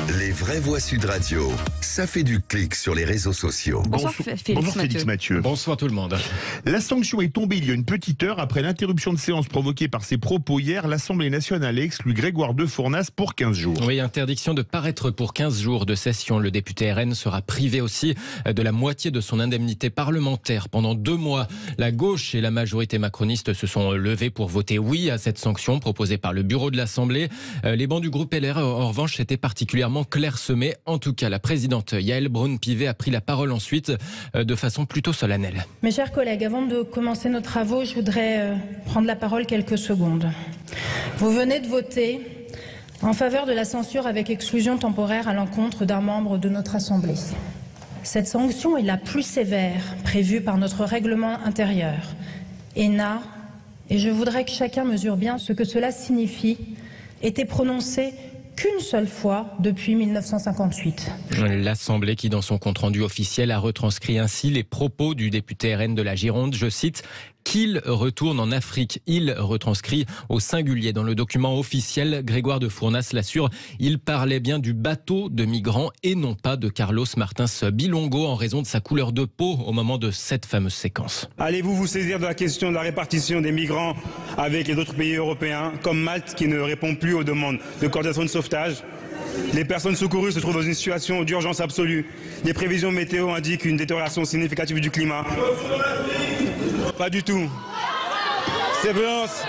Les vraies voix Sud Radio, ça fait du clic sur les réseaux sociaux. Bonjour Félix Mathieu. Bonsoir tout le monde. La sanction est tombée il y a une petite heure après l'interruption de séance provoquée par ses propos hier. L'Assemblée nationale a exclu Grégoire de Fournas pour 15 jours. Oui, interdiction de paraître pour 15 jours de session. Le député RN sera privé aussi de la moitié de son indemnité parlementaire pendant 2 mois. La gauche et la majorité macroniste se sont levés pour voter oui à cette sanction proposée par le bureau de l'Assemblée. Les bancs du groupe LR, en revanche, étaient particulièrement clairsemés. En tout cas, la présidente Yaël Braun-Pivet a pris la parole ensuite de façon plutôt solennelle. Mes chers collègues, avant de commencer nos travaux, je voudrais prendre la parole quelques secondes. Vous venez de voter en faveur de la censure avec exclusion temporaire à l'encontre d'un membre de notre Assemblée. Cette sanction est la plus sévère prévue par notre règlement intérieur et n'a, et je voudrais que chacun mesure bien ce que cela signifie, été prononcée qu'une seule fois depuis 1958. L'Assemblée qui, dans son compte-rendu officiel, a retranscrit ainsi les propos du député RN de la Gironde, je cite, qu'il retourne en Afrique. Il retranscrit au singulier dans le document officiel. Grégoire de Fournas l'assure, il parlait bien du bateau de migrants et non pas de Carlos Martins Bilongo en raison de sa couleur de peau au moment de cette fameuse séquence. Allez-vous vous saisir de la question de la répartition des migrants avec les autres pays européens, comme Malte qui ne répond plus aux demandes de coordination de sauvetage? Les personnes secourues se trouvent dans une situation d'urgence absolue. Les prévisions météo indiquent une détérioration significative du climat. Pas du tout. C'est violence.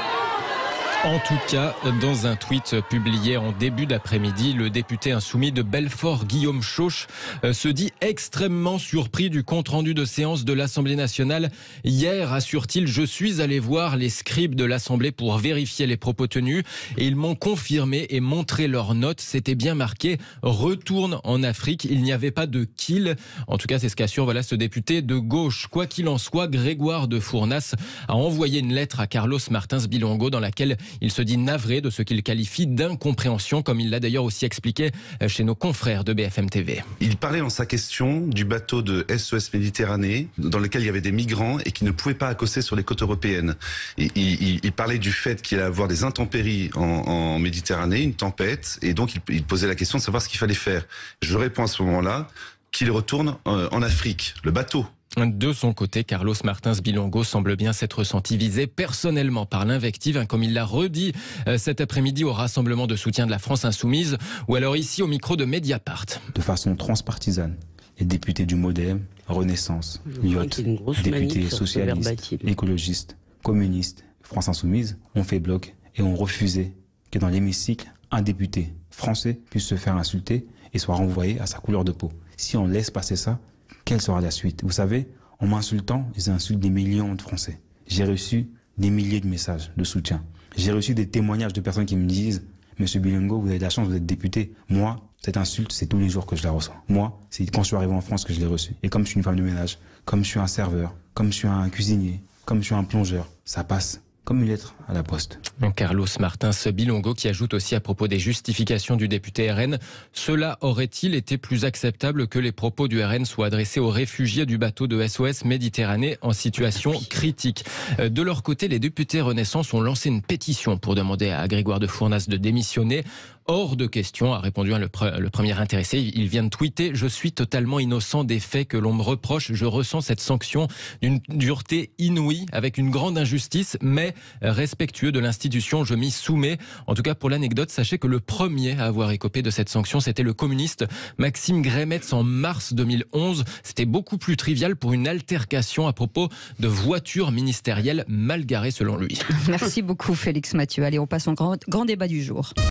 En tout cas, dans un tweet publié en début d'après-midi, le député insoumis de Belfort, Guillaume Chauche, se dit extrêmement surpris du compte-rendu de séance de l'Assemblée nationale. Hier, assure-t-il, je suis allé voir les scribes de l'Assemblée pour vérifier les propos tenus et ils m'ont confirmé et montré leurs notes. C'était bien marqué « Retourne en Afrique ». Il n'y avait pas de « kill ». En tout cas, c'est ce qu'assure ce député de gauche. Quoi qu'il en soit, Grégoire de Fournas a envoyé une lettre à Carlos Martins Bilongo dans laquelle il se dit navré de ce qu'il qualifie d'incompréhension, comme il l'a d'ailleurs aussi expliqué chez nos confrères de BFM TV. Il parlait dans sa question du bateau de SOS Méditerranée, dans lequel il y avait des migrants et qui ne pouvaient pas accoster sur les côtes européennes. Et il parlait du fait qu'il allait avoir des intempéries en Méditerranée, une tempête, et donc il posait la question de savoir ce qu'il fallait faire. Je réponds à ce moment-là qu'il retourne en Afrique, le bateau. De son côté, Carlos Martins Bilongo semble bien s'être senti visé personnellement par l'invective, comme il l'a redit cet après-midi au rassemblement de soutien de la France Insoumise, ou alors ici au micro de Mediapart. De façon transpartisane, les députés du MoDem, Renaissance, Lyotte, députés socialistes, écologistes, communistes, France Insoumise ont fait bloc et ont refusé que dans l'hémicycle, un député français puisse se faire insulter et soit renvoyé à sa couleur de peau. Si on laisse passer ça, quelle sera la suite? Vous savez, en m'insultant, ils insultent des millions de Français. J'ai reçu des milliers de messages de soutien. J'ai reçu des témoignages de personnes qui me disent « Monsieur Bilongo, vous avez de la chance, vous êtes député. » Moi, cette insulte, c'est tous les jours que je la reçois. Moi, c'est quand je suis arrivé en France que je l'ai reçue. Et comme je suis une femme de ménage, comme je suis un serveur, comme je suis un cuisinier, comme je suis un plongeur, ça passe comme une lettre à la poste. Carlos Martins Bilongo qui ajoute aussi à propos des justifications du député RN, cela aurait-il été plus acceptable que les propos du RN soient adressés aux réfugiés du bateau de SOS Méditerranée en situation critique. De leur côté, les députés Renaissance ont lancé une pétition pour demander à Grégoire de Fournas de démissionner. Hors de question, a répondu le premier intéressé. Il vient de tweeter « Je suis totalement innocent des faits que l'on me reproche. Je ressens cette sanction d'une dureté inouïe, avec une grande injustice, mais respectueux de l'institution, je m'y soumets. » En tout cas, pour l'anecdote, sachez que le premier à avoir écopé de cette sanction, c'était le communiste Maxime Grémetz en mars 2011. C'était beaucoup plus trivial pour une altercation à propos de voitures ministérielles mal garées selon lui. Merci beaucoup Félix Mathieu. Allez, on passe au grand débat du jour.